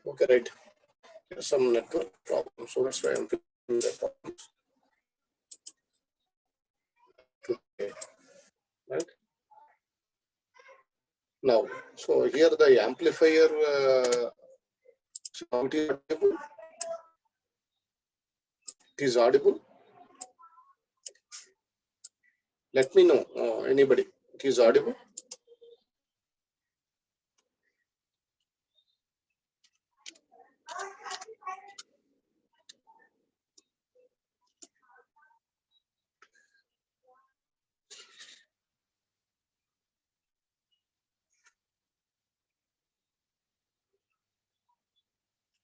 Okay, right. There's some network problem, so that's why I'm fixing the problems. Okay, right. Now, so here the amplifier it is audible. It is audible. Let me know, anybody. It is audible.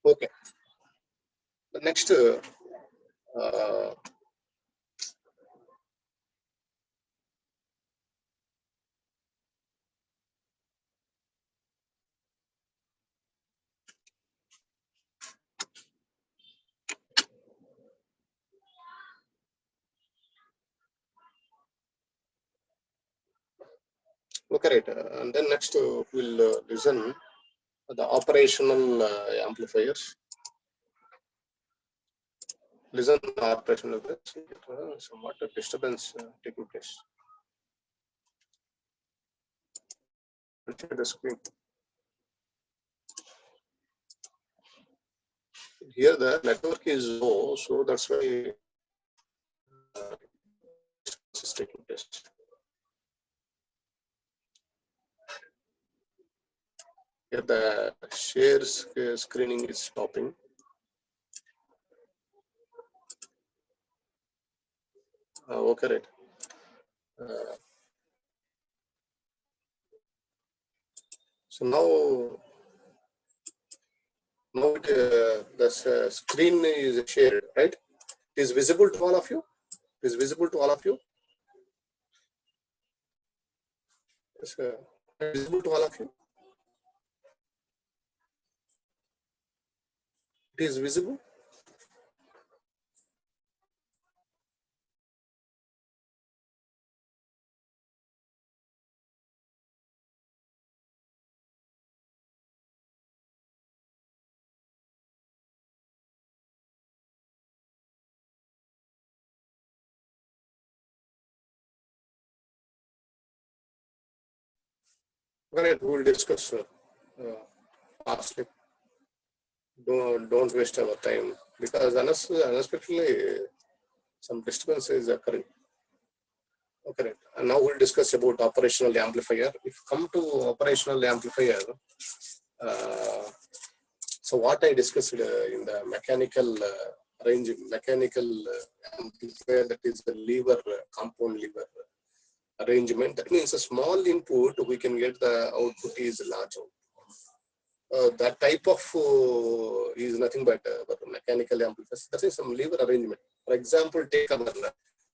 Okay. The next. Okay, right. And then next we'll listen the operational amplifiers. Listen to operational somewhat a disturbance taking place. Share the screen. Here the network is low, so that's why it's taking place. Here the share screening is stopping. Okay, right. So now the screen is shared, right? It is visible to all of you. It is visible to all of you. It's visible to all of you. It is visible. Right, we'll discuss fastly. Don't waste our time because unexpectedly some disturbance is occurring. Okay, right. And now we'll discuss about operational amplifier. If you come to operational amplifier, so what I discussed in the mechanical mechanical amplifier, that is the lever, compound lever arrangement. That means a small input, we can get the output is large output. That type of is nothing but mechanical amplifiers. That is some lever arrangement. For example, take our,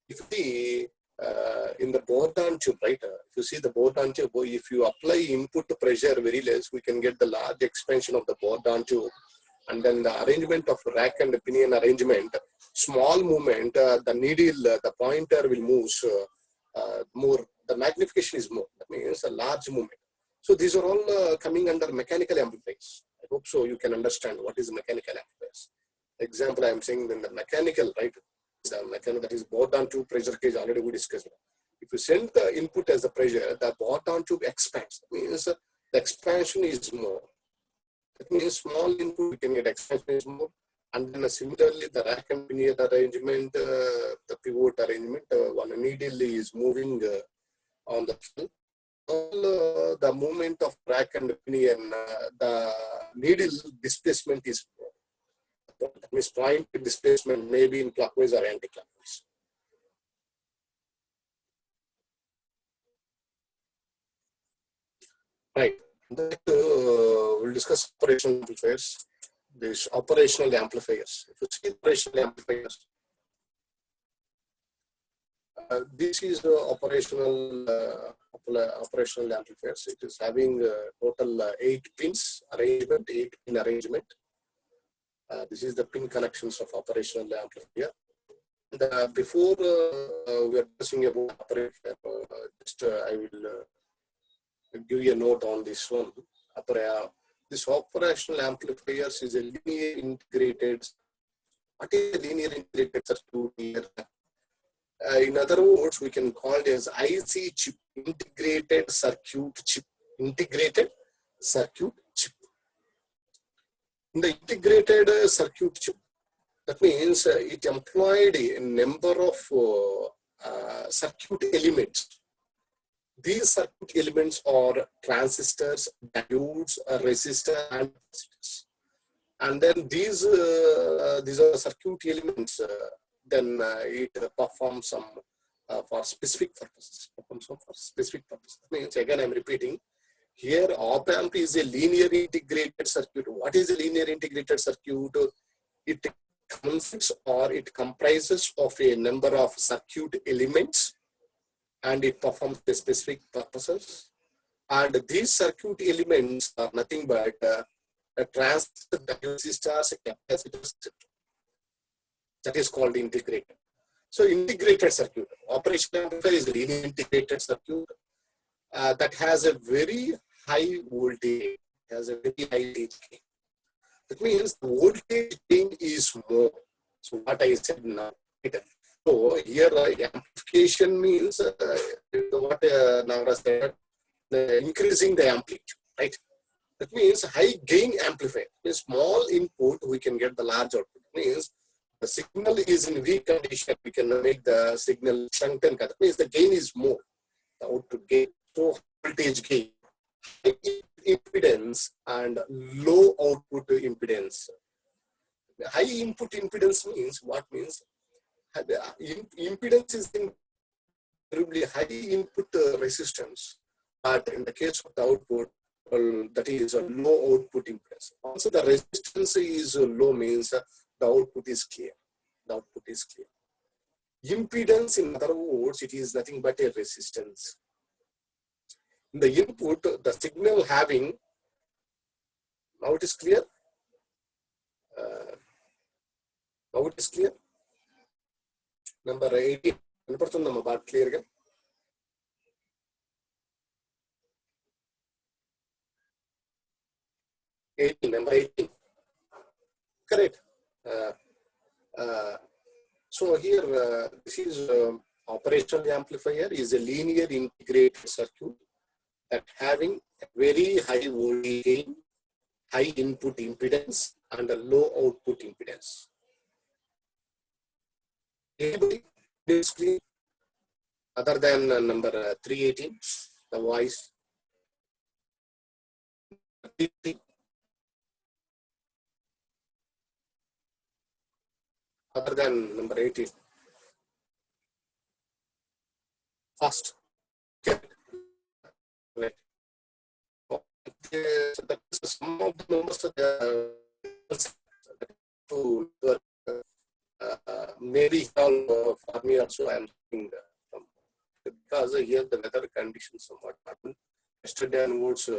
if you see in the board-on tube, right? If you see the board-on tube, if you apply input pressure very less, we can get the large expansion of the board-on tube. And then the arrangement of rack and pinion arrangement, small movement, the needle, the pointer will move more, the magnification is more. That means a large movement. So these are all coming under mechanical amplifiers. I hope so you can understand what is mechanical amplifiers. Example, I am saying in the mechanical, right? The mechanical, that is board-on tube pressure gauge, already we discussed. If you send the input as the pressure, the board-on tube expands. That means the expansion is more. That means small input, we can get expansion is more. And then similarly, the rack and pinion arrangement, the pivot arrangement, one needle is moving on the field. All the movement of rack and pinion, the needle displacement is more. That means point displacement may be in clockwise or anti-clockwise. Right. That, we'll discuss operational amplifiers. These operational amplifiers. If you see operational amplifiers, this is operational amplifiers. It is having total 8 pins arrangement, 8-pin arrangement. This is the pin connections of operational amplifier. And before we are discussing about operator, just I will give you a note on this one. This operational amplifiers is a linear integrated. What is a linear integrated circuit here? In other words, we can call it as IC chip, integrated circuit chip. Integrated circuit chip. In the integrated circuit chip, that means it employed a number of circuit elements. These circuit elements are transistors, diodes, resistors, and capacitors. And then these are circuit elements. Then it performs some for specific purposes. That means, again, I'm repeating. Here, op-amp is a linear integrated circuit. What is a linear integrated circuit? It consists or it comprises of a number of circuit elements, and it performs the specific purposes. And these circuit elements are nothing but transistors, resistors, capacitors, etc. That is called integrated. So integrated circuit, operational amplifier is a linear integrated circuit that has a very high voltage, has a very high voltage gain. That means the voltage gain is more. So what I said now. So here amplification means what Navra said, increasing the amplitude, right? That means high gain amplifier. In small input, we can get the large output. That means the signal is in weak condition, we can make the signal strengthen. That means the gain is more, the output gain. So voltage gain, high impedance and low output impedance. High input impedance means what? Means the impedance is incredibly high input resistance, but in the case of the output, that is a low output impedance. Also, the resistance is low means the output is clear. The output is clear. Impedance, in other words, it is nothing but a resistance. In the input, the signal having, now it is clear. Now it is clear. Number 18. Clear. 18, number 18. Correct. So here, this is operational amplifier is a linear integrated circuit that having a very high voltage gain, high input impedance, and a low output impedance. Anybody clear? Other than number 318, the voice. Other than number 18. Fast. Okay. Right. So that is some of the numbers maybe all for me also I am thinking because here the weather conditions somewhat happened. Yesterday onwards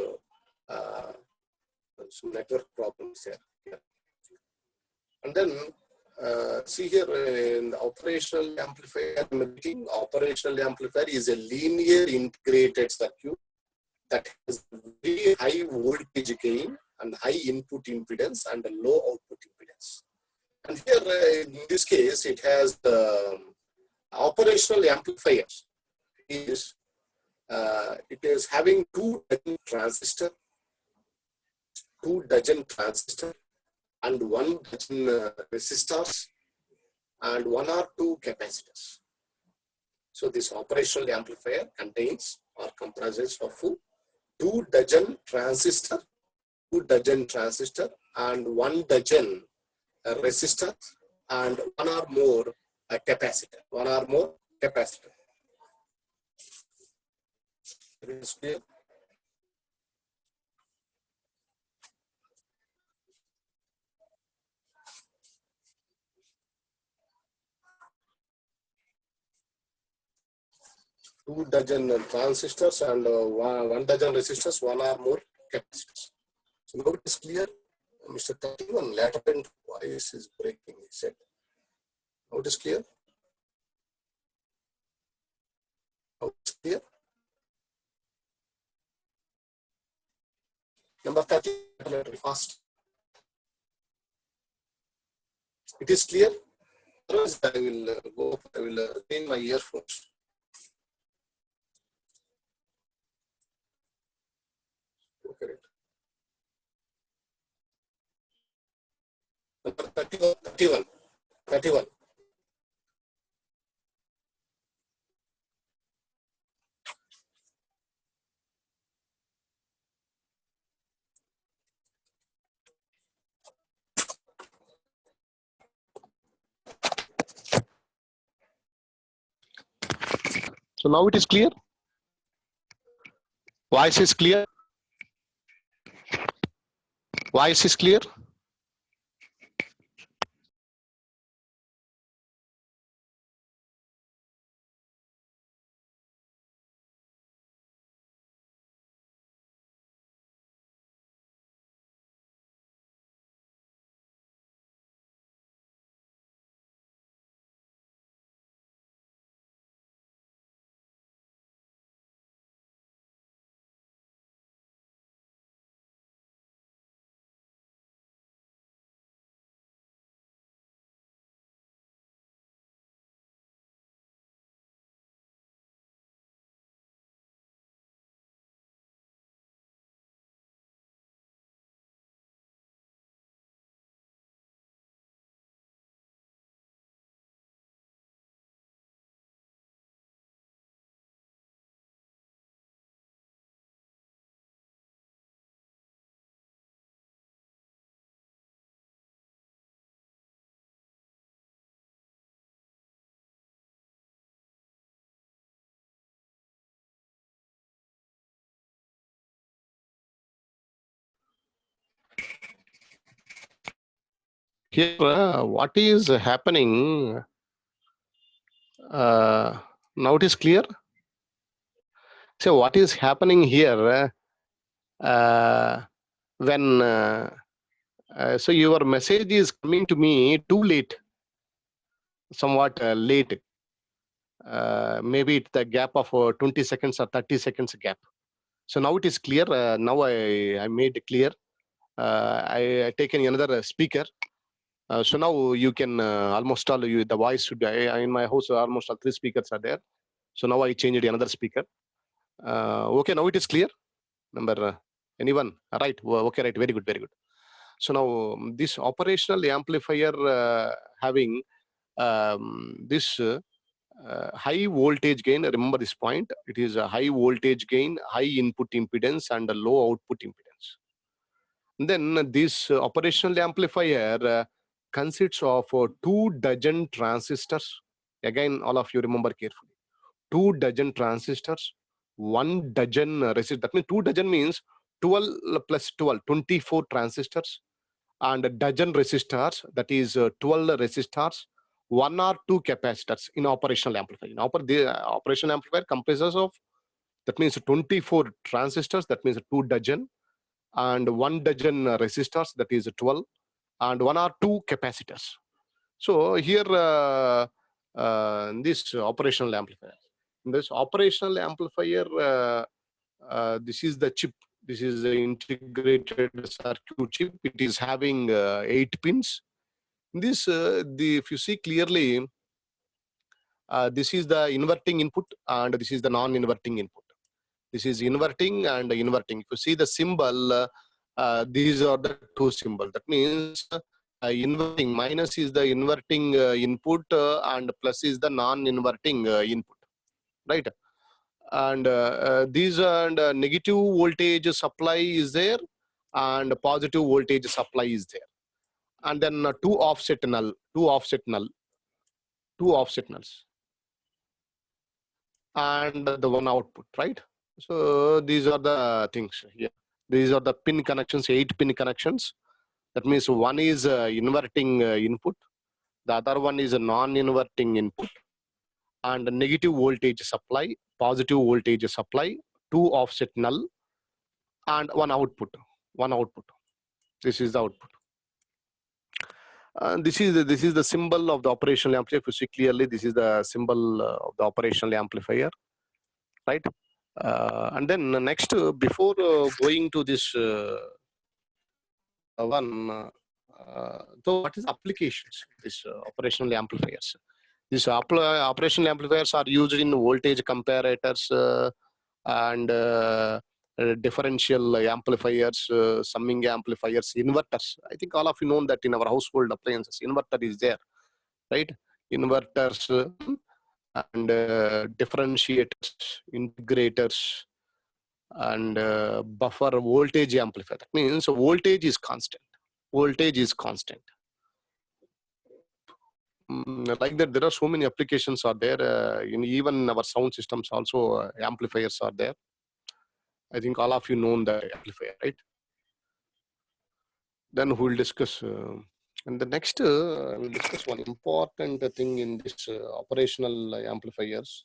some network problems here. And then see here in the operational amplifier, operational amplifier is a linear integrated circuit that has very high voltage gain and high input impedance and a low output impedance. And here in this case, it has the operational amplifiers. It is having 2 dozen transistors, and 1 dozen resistors, and 1 or 2 capacitors. So this operational amplifier contains or comprises of 2 dozen transistor, and 1 dozen resistor, and 1 or more capacitor. 1 or more capacitor. It is clear? Two dozen transistors and 1 dozen resistors, 1 or more capacitors. So now it is clear. Mr. 31 latent voice is breaking, he said. Now it is clear. Now it is clear. Number 30, fast. It is clear? Otherwise, I will gain my earphones. Okay. Number 31. So now it is clear? Voice is clear? Voice is clear? Here, what is happening? Now it is clear. So what is happening here? When so your message is coming to me too late, somewhat late. Maybe it's the gap of 20 seconds or 30 seconds gap. So now it is clear. Now I made it clear. I taken another speaker. So now you can almost all you the voice should be in my house. Almost all 3 speakers are there. So now I changed another speaker. Okay, now it is clear. Number anyone? Right. Okay, right. Very good. Very good. So now this operational amplifier having this high voltage gain. Remember this point. It is a high voltage gain, high input impedance, and a low output impedance. Then this operational amplifier consists of 2 dozen transistors. Again, all of you remember carefully. 2 dozen transistors, 1 dozen resistors. That means 2 dozen means 12 plus 12, 24 transistors, and a dozen resistors, that is 12 resistors, 1 or 2 capacitors in operational amplifier. The operational amplifier comprises of, that means 24 transistors, that means 2 dozen, and 1 dozen resistors, that is 12, and 1 or 2 capacitors. So here this operational amplifier. In this operational amplifier, this is the chip. This is the integrated circuit chip. It is having 8 pins. This, if you see clearly, this is the inverting input and this is the non-inverting input. This is inverting and inverting. If you see the symbol, these are the 2 symbols. That means inverting, minus is the inverting input and plus is the non-inverting input, right? And these and negative voltage supply is there and positive voltage supply is there. And then 2 offset nulls, and the 1 output, right? So these are the things here. These are the pin connections, 8 pin connections. That means one is inverting input, the other one is a non-inverting input, and negative voltage supply, positive voltage supply, 2 offset null, and 1 output. This is the output. This is the symbol of the operational amplifier. If you see clearly, this is the symbol of the operational amplifier, right? And then next, before going to this so what is applications? This operational amplifiers. These operational amplifiers are used in voltage comparators and differential amplifiers, summing amplifiers, inverters. I think all of you know that in our household appliances, inverter is there, right? Inverters and differentiators, integrators, and buffer voltage amplifier. That means voltage is constant. Voltage is constant. Like that, there are so many applications are there. In even our sound systems also, amplifiers are there. I think all of you know the amplifier, right? Then we will discuss. And the next, we'll discuss one important thing in this operational amplifiers.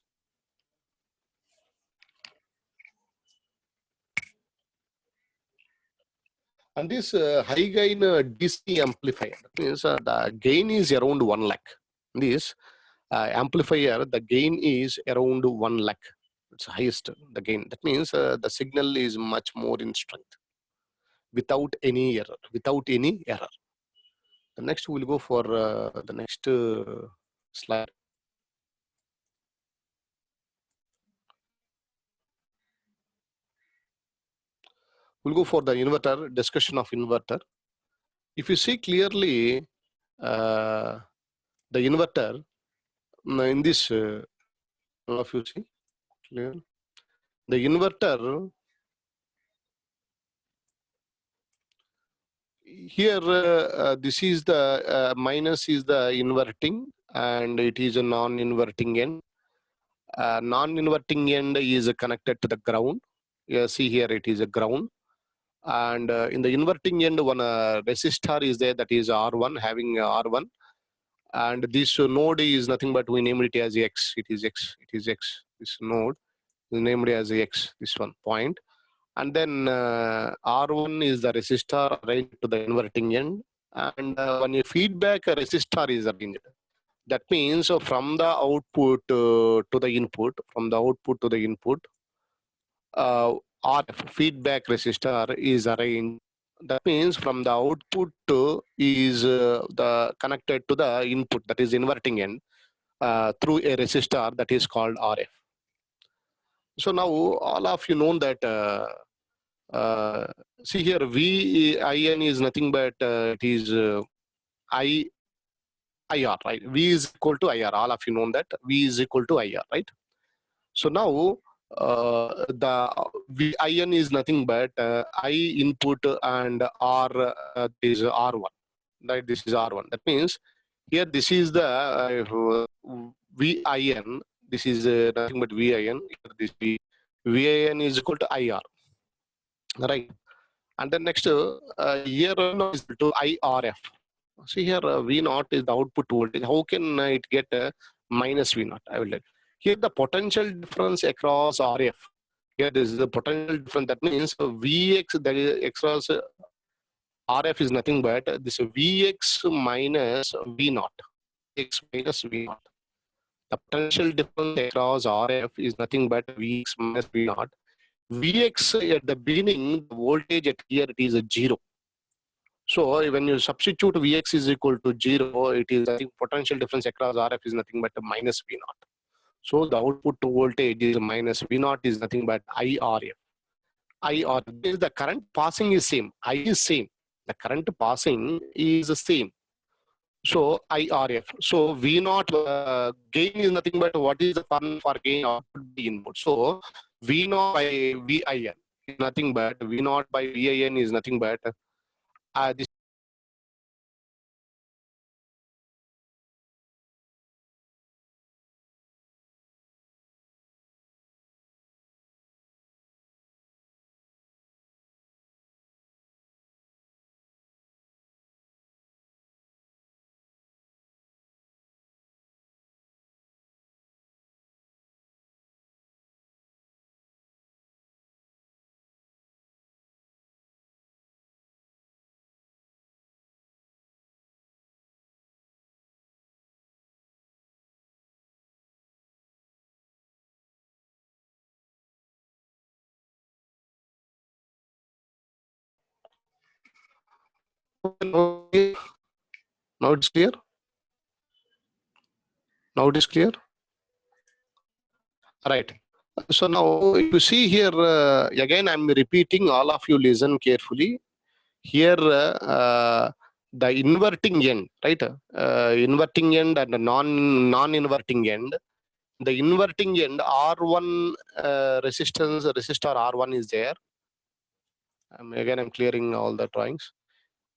And this high gain DC amplifier, that means the gain is around 1 lakh. This amplifier, the gain is around 1 lakh. It's highest, the gain. That means the signal is much more in strength without any error. Without any error. The next we'll go for the next slide. We'll go for the inverter, discussion of inverter. If you see clearly, the inverter in this, all of you see clear. The inverter here, this is the minus is the inverting, and it is a non-inverting end. Non-inverting end is connected to the ground. See here, it is a ground. And in the inverting end, one resistor is there, that is R1, having R1. And this node is nothing but we named it as X. It is X. It is X. This node is named as X. This one point. And then R1 is the resistor arranged to the inverting end. And when you feedback, a resistor is arranged. That means from the output to the input, from the output to the input, RF feedback resistor is arranged. That means from the output is the connected to the input, that is inverting end, through a resistor that is called RF. So now all of you know that see here VIN is nothing but it is IR, right? V is equal to IR. All of you know that V is equal to IR, right? So now the VIN is nothing but I input and R is R1, right? This is R1. That means here this is the VIN. This is nothing but VIN. This VIN is equal to IR, right? And then next here is to IRF. See here V0 is the output voltage. How can it get minus V0? I will let. Here the potential difference across RF. Here this is the potential difference. That means Vx that is across RF is nothing but this Vx minus V0. X minus V0. The potential difference across RF is nothing but Vx minus V0. Vx at the beginning, the voltage at here it is a 0. So when you substitute Vx is equal to 0, it is, I think, potential difference across RF is nothing but a minus V0. So the output voltage is minus V0 is nothing but IRF. IRF is the current passing is same. I is same. The current passing is the same. So IRF. So V0 gain is nothing but what is the fun for gain output input. So V0 by VIN is nothing but V0 by VIN is nothing but this Now it's clear. Now it is clear. Right. So now you see here again. I'm repeating. All of you listen carefully. Here the inverting end, right? Inverting end and the non-inverting end. The inverting end R1 resistor R1 is there. Again, I'm clearing all the drawings.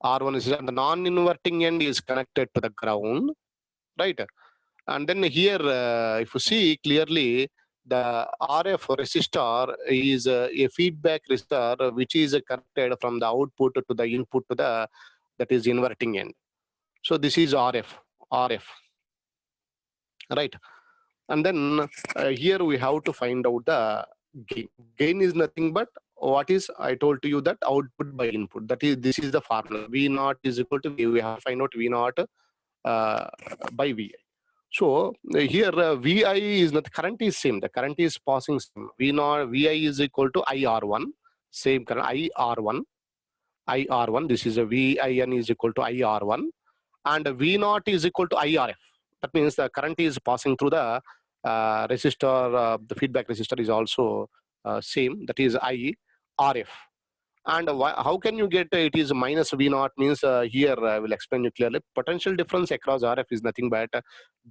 R1 is, and the non-inverting end is connected to the ground, right? And then here, if you see clearly, the RF resistor is a feedback resistor which is connected from the output to the input to the, that is inverting end. So this is RF, right? And then here we have to find out the gain. Gain is nothing but what is, I told to you, that output by input. That is, this is the formula. V naught is equal to V. We have to find out V naught by Vi. So here Vi is not, current is same. The current is passing same. V naught Vi is equal to IR1. Same current IR1. This is a VIN is equal to IR1, and V naught is equal to IRF. That means the current is passing through the resistor. The feedback resistor is also same. That is IRF. And how can you get it is minus V naught means here I will explain you clearly. Potential difference across RF is nothing but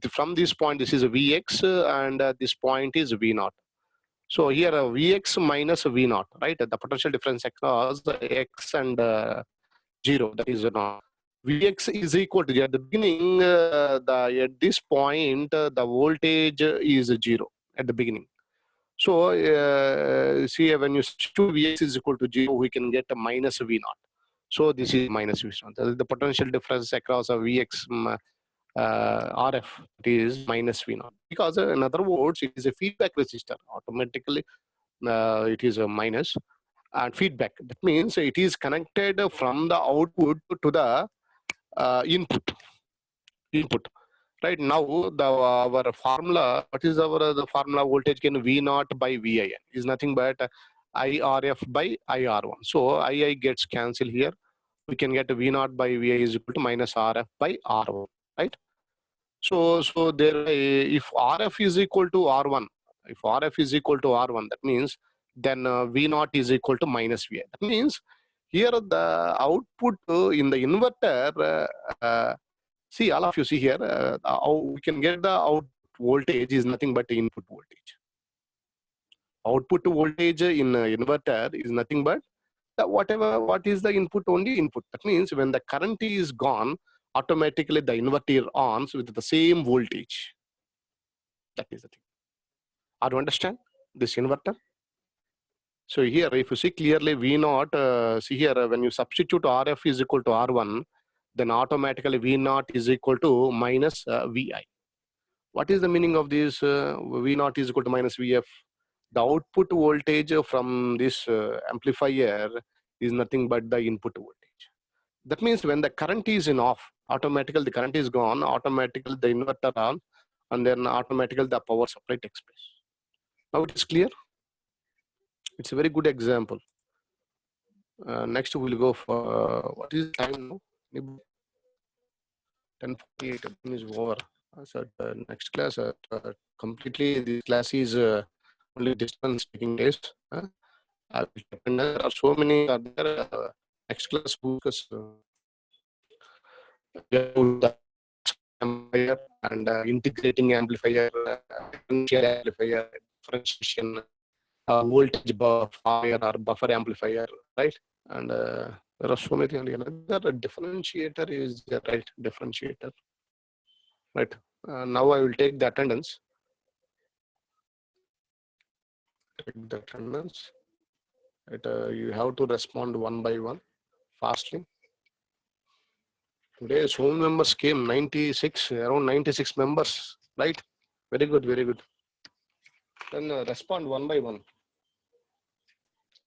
from this point this is Vx and this point is V naught. So here Vx minus V naught, right? The potential difference across X and 0, that is not. Vx is equal to, at the beginning, at this point, the voltage is 0 at the beginning. So see, when you substitute Vx is equal to 0, we can get a minus V naught. So this is minus V naught. The potential difference across a Vx RF is minus V naught. Because in other words, it is a feedback resistor. Automatically, it is a minus. And feedback, that means it is connected from the output to the input. Right now, our formula, what is our the formula? Voltage gain V naught by VIN is nothing but IRF by IR1. So II gets cancelled here. We can get V naught by VI is equal to minus RF by R1, right? So there, if RF is equal to R1, that means then V naught is equal to minus VI. That means here the output in the inverter, see, all of you see here, we can get the out voltage is nothing but input voltage. Output voltage in inverter is nothing but what is the input, only input. That means when the current is gone, automatically the inverter ons with the same voltage. That is the thing. Are you understand this inverter? So here, if you see clearly V naught, see here, when you substitute RF is equal to R1, then automatically V naught is equal to minus VI. What is the meaning of this? V naught is equal to minus VF. The output voltage from this amplifier is nothing but the input voltage. That means when the current is in off, automatically the current is gone, automatically the inverter on, and then automatically the power supply takes place. Now it is clear. It's a very good example. Next we'll go for what is the time now? 10:48 is over. So next class, completely this class is only distance taking place. There are so many other next class focus amplifier and integrating amplifier, differential amplifier, differentiation, voltage buffer or buffer amplifier, right? And there are so many. Another differentiator is the right differentiator, right? Now I will take the attendance. Take the attendance. You have to respond one by one fastly. Today, so many members came, 96, around 96 members, right? Very good, very good. Then respond one by one.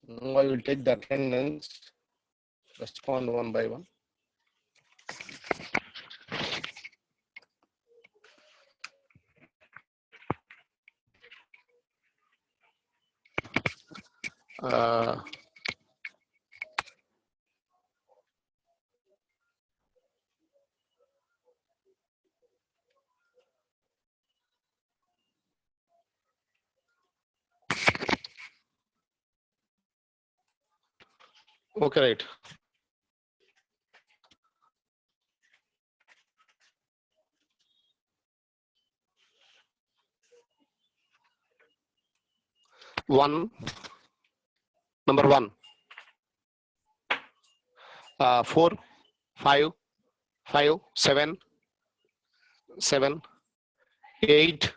Now I will take the attendance. Respond one by one. Okay, right. One, number one, 4, 5, 5, 7, 7, 8.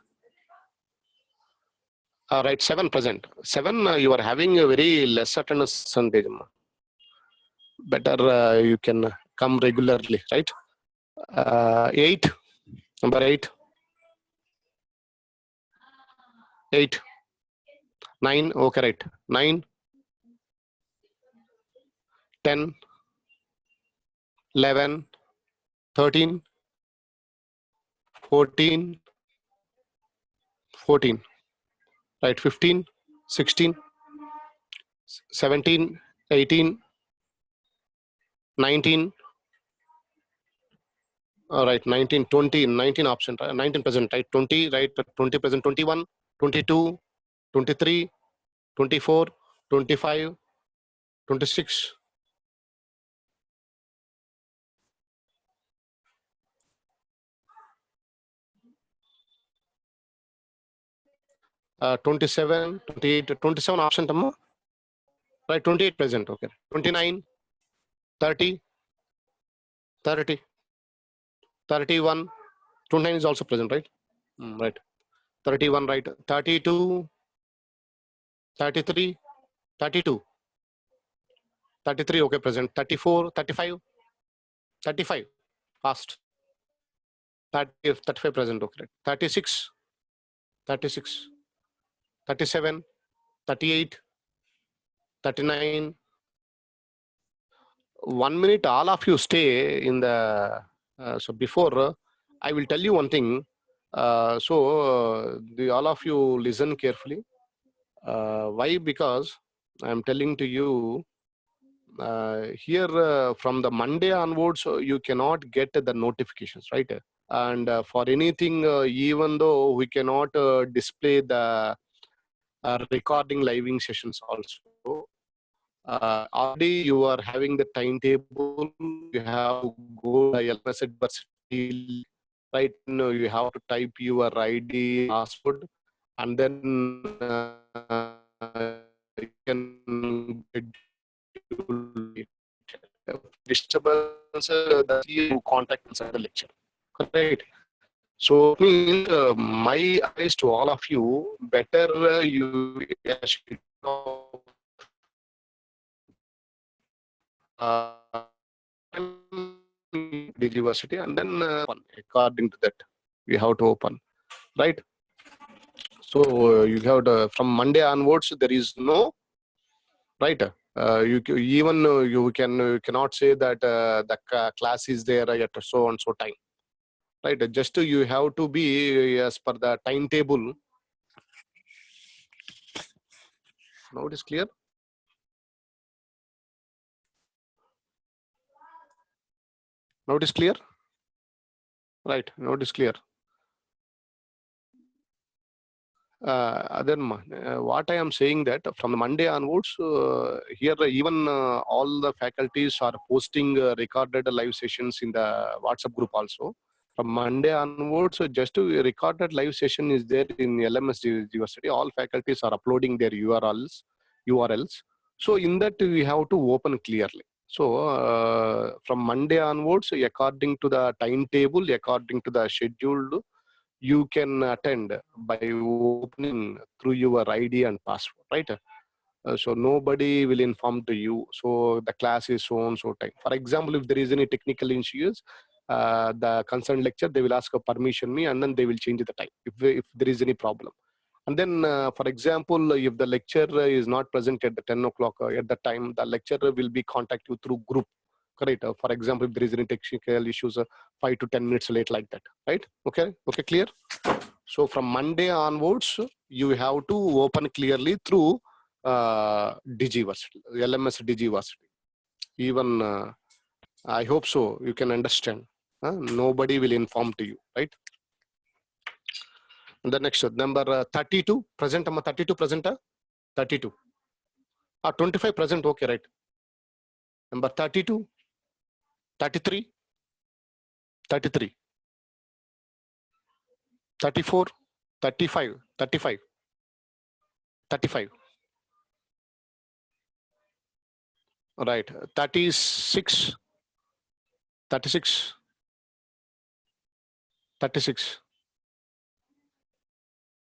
Right, 7 present. 7, you are having a very less attendance percentage. Better you can come regularly, right? 8, number 8, 8, 9, okay, right. 9, 10, 11, 13, 14, 14, right, 15, 16, 17, 18, 19, all right, 19, 20, 19 option, 19 present, right, 20, right, 20 present, 21, 22, 23, 24, 25, 26, 27, 28, 27 option, right, 28 present, okay, 29, 30, 30, 31, 29 is also present, right? Right, 31, right, 32, 33, 32, 33, okay, present, 34, 35, 35, fast, 30, 35 present, okay, 36, 36, 37, 38, 39. 1 minute, all of you stay in the, so before, I will tell you one thing. All of you listen carefully. Why? Because I'm telling to you, here from the Monday onwards, you cannot get the notifications, right? And for anything, even though we cannot display the recording living sessions also, already you are having the timetable. You have to go to LMS University, right? No, you have to type your ID, password, and then you can disturbance that you contact inside the lecture, correct? So it means my advice to all of you, better you university, and then according to that we have to open, right? So you have to, from Monday onwards there is no, right, even you cannot say that the class is there at so and so time, right? Just you have to be as per the timetable. Now it is clear. Now it is clear, right? Now it is clear. Then what I am saying that from the Monday onwards, here even all the faculties are posting recorded live sessions in the WhatsApp group also. From Monday onwards, just to recorded live session is there in LMS University. All faculties are uploading their URLs. So in that we have to open clearly. So from Monday onwards, according to the timetable, according to the schedule, you can attend by opening through your ID and password, right? So nobody will inform to you. So the class is so and so time. For example, if there is any technical issues, the concerned lecture, they will ask a permission me, and then they will change the time if there is any problem. And then, for example, if the lecturer is not present at the 10 o'clock at the time, the lecturer will be contact you through group, correct? For example, if there is any technical issues, 5 to 10 minutes late, like that, right? Okay, clear. So from Monday onwards, you have to open clearly through Digiversity, LMS Digiversity. Even I hope so you can understand. Nobody will inform to you, right? And the next number 32 present, 32 present, 32. 25 present, okay, right? Number 32, 33, 33, 34, 35, 35, 35. Right. 36, 36, 36,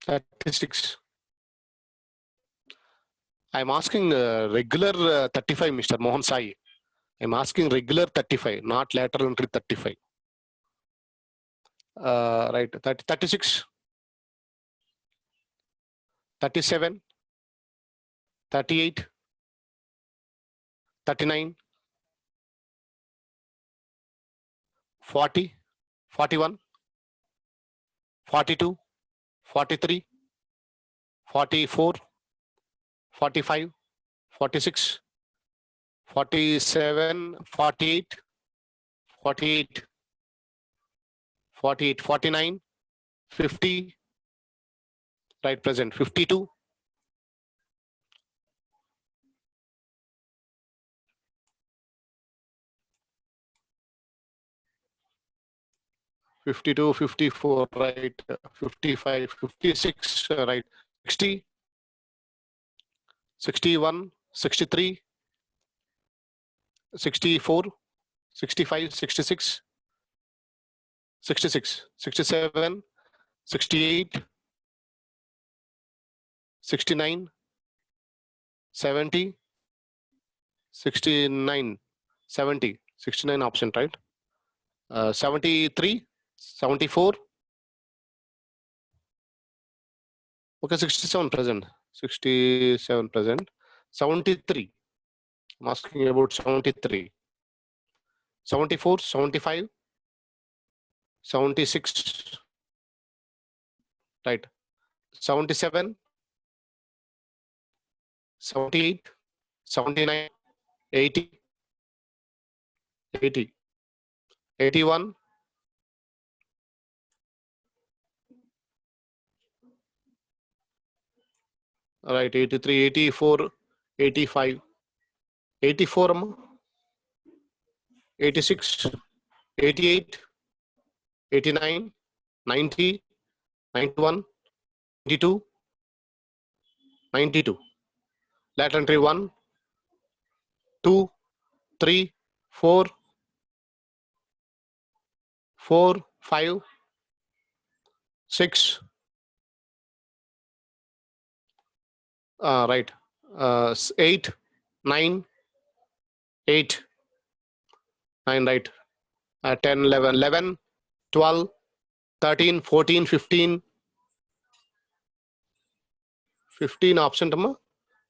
36. I'm asking regular 35, Mr. Mohan Sai. I'm asking regular 35, not lateral entry 35. Right. 30, 36, 37, 38, 39, 40, 41, 42, 43, 44, 45, 46, 47, 48, 48, 48, 49, 50, right, present, 52, 52, 54, right, 55, 56, right, 60, 61, 63, 64, 65, 66, 66, 67, 68, 69, 70, 69, 70, 69 option, right? 73, 74, okay, 67 present, 67 present, 73, I'm asking about 73, 74, 75, 76, right, 77, 78, 79, 80, 80, 81, right, 83, 84, 85, 84, 86, 88, 89, 90, 91, 92, 92. Lateral entry 1, 2, 3, 4, 4, 5, 6, right, 8, 9, 8, 9, right, 10, 11, 11, 12, 13, 14, 15, 15 option,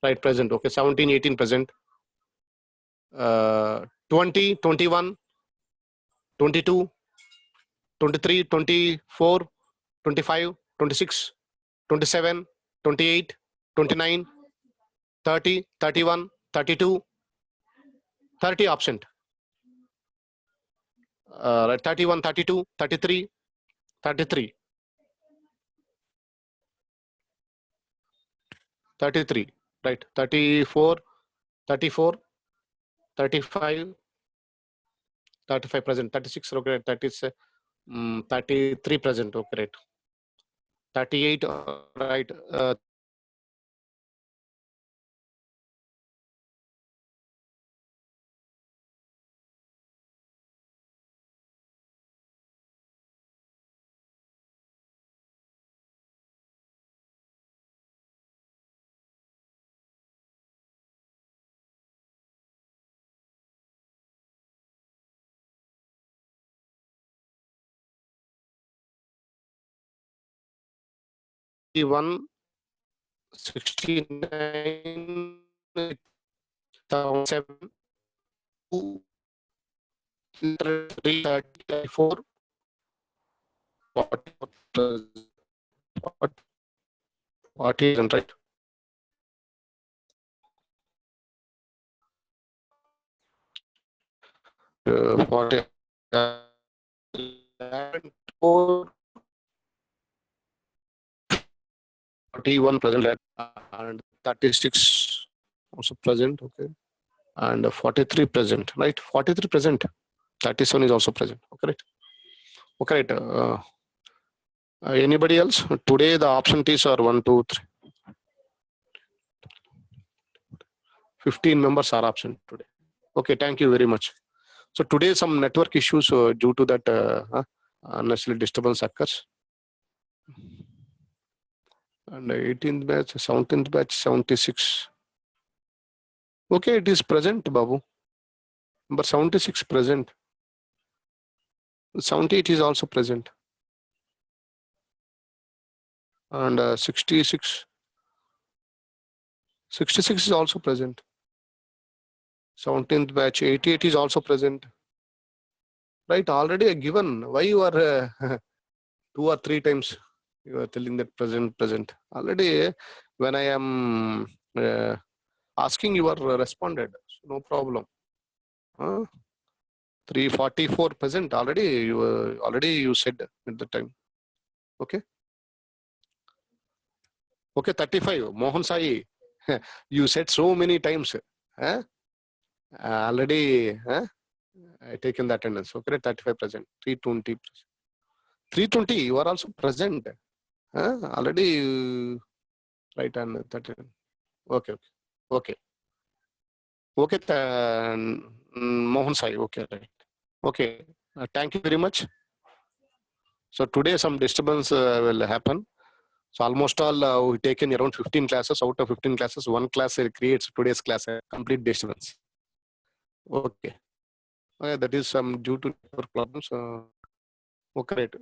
right, present, okay, 17, 18 present, 20, 21, 22, 23, 24, 25, 26, 27, 28, 29, 30, 31, 32, 30 option, right, 31, 32, 33, 33, 33, right, 34, 34, 35, 35 present, 36, okay, 36, 33 present, okay, right, 38, right, 61, 69, 7, 2, 3, 34, 40, 40, right? uh, 40, 11, 4, 41 present and 36 also present, okay. and 43 present, right? 43 present. 37 is also present. Okay, right. Okay, right. Anybody else? Today the absentees are 1, 2, 3. 15 members are absent today. Okay, thank you very much. So today some network issues due to that unnecessary disturbance occurs. And 18th batch, 17th batch, 76. Okay, it is present, Babu. Number 76 present. 78 is also present. And 66. 66 is also present. 17th batch, 88 is also present. Right, already given. Why you are 2 or 3 times you are telling that present. Already when I am asking, you are responded. So no problem. 344 present already. You said at the time. Okay. Okay, 35. Mohan Sai, you said so many times. Already I taken the attendance. Okay, 35 present. 320 present. 320. You are also present. Already right, and 30. Okay. Mohan Sai. Okay, right. Okay. Thank you very much. So today some disturbance will happen. So almost all we taken around 15 classes. Out of 15 classes, 1 class creates today's class complete disturbance. Okay. That is some due to network problems. Okay, right.